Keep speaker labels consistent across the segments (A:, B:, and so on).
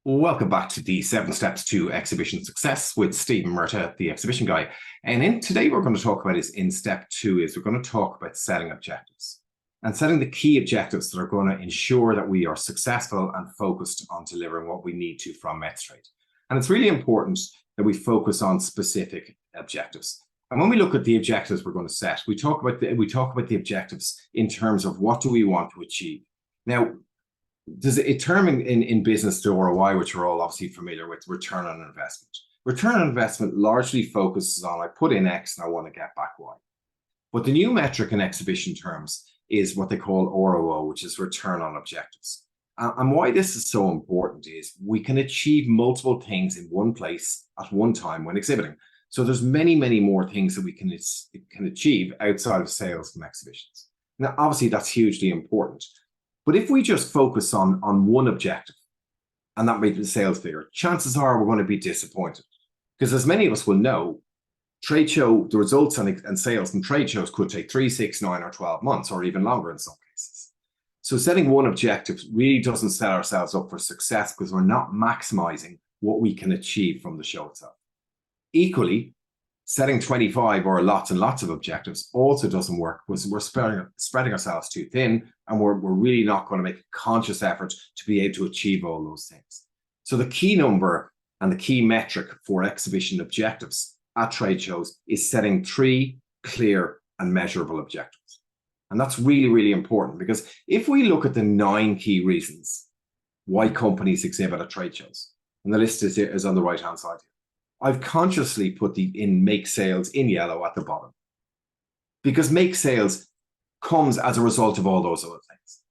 A: Welcome back to the 7 Steps to Exhibition Success with Stephen Murtagh, the exhibition guy. And today we're going to talk about in step 2 is we're going to talk about setting objectives and setting the key objectives that are going to ensure that we are successful and focused on delivering what we need to from MetsTrade. And it's really important that we focus on specific objectives. And when we look at the objectives we're going to set, we talk about the objectives in terms of what do we want to achieve. Now, there's a term in business, the ROI, which we're all obviously familiar with, return on investment. Return on investment largely focuses on I put in X and I want to get back Y. But the new metric in exhibition terms is what they call ROO, which is return on objectives. And why this is so important is we can achieve multiple things in one place at one time when exhibiting. So there's many, many more things that we can achieve outside of sales from exhibitions. Now, obviously, that's hugely important. But if we just focus on one objective, and that may be the sales figure, chances are we're going to be disappointed. Because as many of us will know, the results and sales from trade shows could take 3, 6, 9, or 12 months, or even longer in some cases. So setting one objective really doesn't set ourselves up for success because we're not maximizing what we can achieve from the show itself. Equally, setting 25 or lots and lots of objectives also doesn't work because we're spreading ourselves too thin, and we're really not going to make a conscious effort to be able to achieve all those things. So the key number and the key metric for exhibition objectives at trade shows is setting 3 clear and measurable objectives. And that's really, really important because if we look at the 9 key reasons why companies exhibit at trade shows, and the list is on the right-hand side here, I've consciously put make sales in yellow at the bottom because make sales comes as a result of all those other things.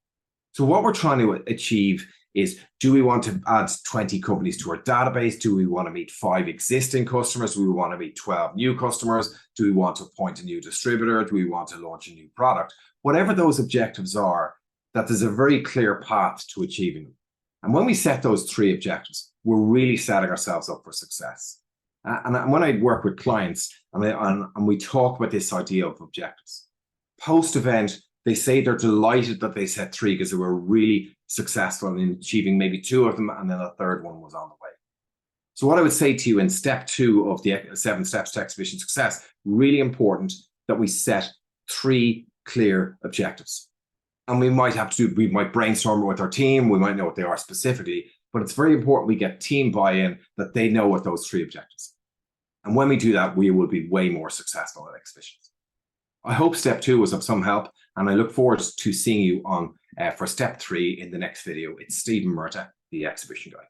A: So what we're trying to achieve is, do we want to add 20 companies to our database? Do we want to meet 5 existing customers? Do we want to meet 12 new customers? Do we want to appoint a new distributor? Do we want to launch a new product? Whatever those objectives are, that there's a very clear path to achieving them. And when we set those 3 objectives, we're really setting ourselves up for success. And when I work with clients and we talk about this idea of objectives, post-event, they say they're delighted that they set 3 because they were really successful in achieving maybe 2 of them, and then a third one was on the way. So what I would say to you in step 2 of the 7 Steps to Exhibition Success, really important that we set 3 clear objectives. And we might brainstorm with our team, we might know what they are specifically, but it's very important we get team buy-in that they know what those 3 objectives are. And when we do that, we will be way more successful at exhibitions. I hope step 2 was of some help, and I look forward to seeing you for step 3 in the next video. It's Stephen Murtagh, the exhibition guy.